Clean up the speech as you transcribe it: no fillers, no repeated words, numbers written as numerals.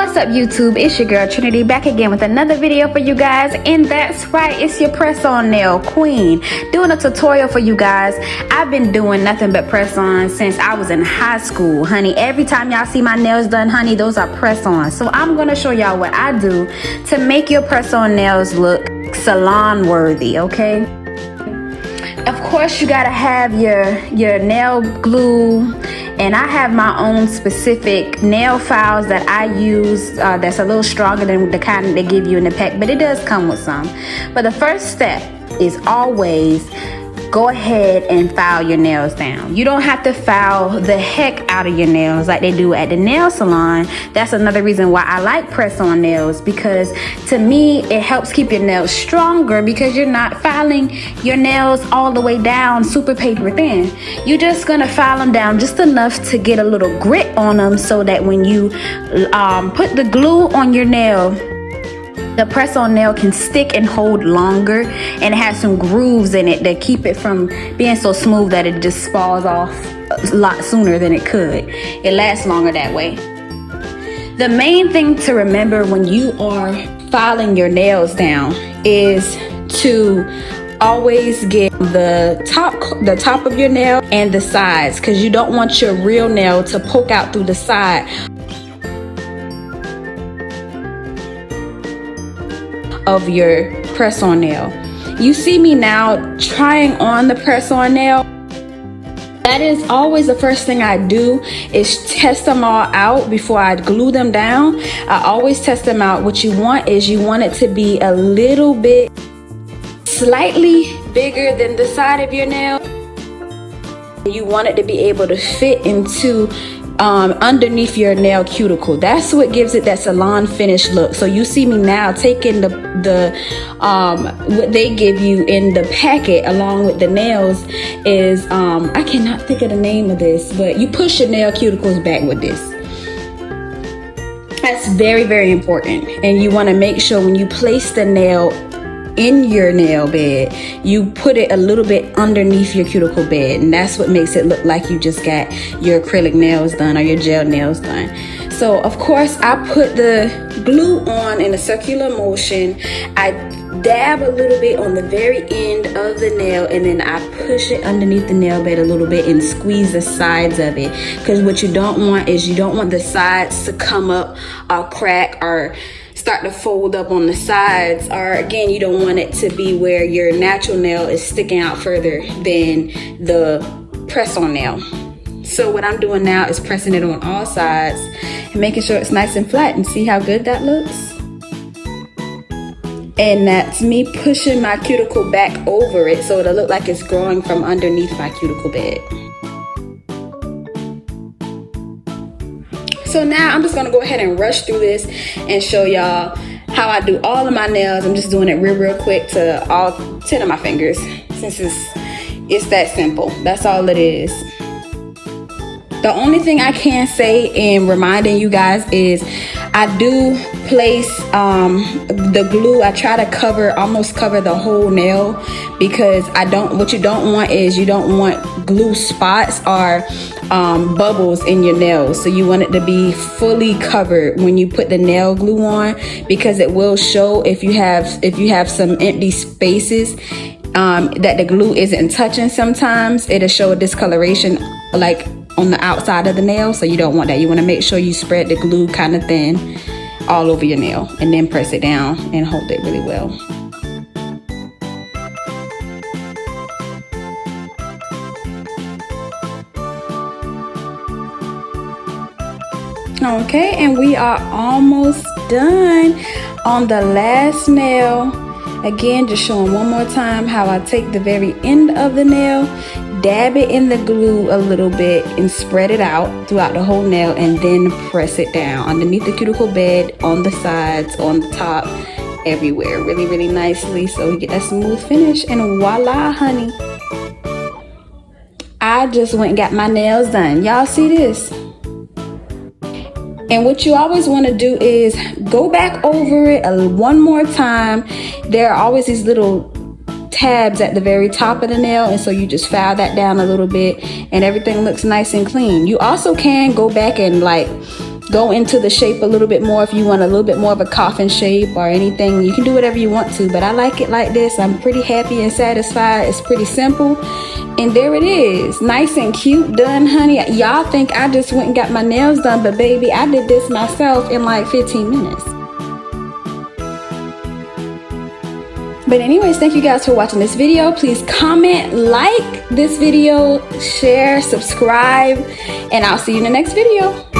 What's up YouTube, it's your girl Trinity back again with another video for you guys, and that's right, it's your press on nail queen doing a tutorial for you guys. I've been doing nothing but press on since I was in high school, honey. Every time y'all see my nails done, honey, those are press on. So I'm gonna show y'all what I do to make your press on nails look salon worthy, okay? Of course you gotta have your nail glue, and I have my own specific nail files that I use that's a little stronger than the kind that they give you in the pack, but it does come with some. But the first step is always go ahead and file your nails down. You don't have to file the heck out of your nails like they do at the nail salon. That's another reason why I like press on nails, because to me it helps keep your nails stronger, because you're not filing your nails all the way down super paper thin. You're just gonna file them down just enough to get a little grit on them, so that when you put the glue on your nail, the press-on nail can stick and hold longer, and it has some grooves in it that keep it from being so smooth that it just falls off a lot sooner than it could. It lasts longer that way. The main thing to remember when you are filing your nails down is to always get the top of your nail and the sides, because you don't want your real nail to poke out through the side of your press-on nail. You see me now trying on the press-on nail. That is always the first thing I do, is test them all out before I glue them down. I always test them out. What you want is you want it to be a little bit slightly bigger than the side of your nail. You want it to be able to fit into underneath your nail cuticle. That's what gives it that salon finish look. So you see me now taking the what they give you in the packet along with the nails is I cannot think of the name of this, but you push your nail cuticles back with this. That's very, very important, and you want to make sure when you place the nail in your nail bed, you put it a little bit underneath your cuticle bed, and that's what makes it look like you just got your acrylic nails done or your gel nails done. So of course I put the glue on in a circular motion. I dab a little bit on the very end of the nail, and then I push it underneath the nail bed a little bit and squeeze the sides of it, because what you don't want is you don't want the sides to come up or crack or start to fold up on the sides, or again, you don't want it to be where your natural nail is sticking out further than the press-on nail. So what I'm doing now is pressing it on all sides and making sure it's nice and flat, and see how good that looks. And that's me pushing my cuticle back over it so it'll look like it's growing from underneath my cuticle bed. So now I'm just gonna go ahead and rush through this and show y'all how I do all of my nails. I'm just doing it real quick to all 10 of my fingers, since it's that simple. That's all it is. The only thing I can say in reminding you guys is I do place the glue. I try to almost cover the whole nail, because what you don't want is you don't want glue spots or bubbles in your nails. So you want it to be fully covered when you put the nail glue on, because it will show if you have some empty spaces that the glue isn't touching. Sometimes it'll show a discoloration like on the outside of the nail, so you don't want that. You want to make sure you spread the glue kind of thin all over your nail, and then press it down and hold it really well. Okay, and we are almost done on the last nail. Again, just showing one more time how I take the very end of the nail, dab it in the glue a little bit, and spread it out throughout the whole nail, and then press it down underneath the cuticle bed, on the sides, on the top, everywhere, really, really nicely, so we get that smooth finish. And voila, honey, I just went and got my nails done. Y'all see this? And what you always want to do is go back over it one more time. There are always these little tabs at the very top of the nail, and so you just file that down a little bit and everything looks nice and clean. You also can go back and like go into the shape a little bit more. If you want a little bit more of a coffin shape or anything, you can do whatever you want to, but I like it like this. I'm pretty happy and satisfied. It's pretty simple, and there it is, nice and cute, done, honey. Y'all think I just went and got my nails done, but baby, I did this myself in like 15 minutes. But anyways, thank you guys for watching this video. Please comment, like this video, share, subscribe, and I'll see you in the next video.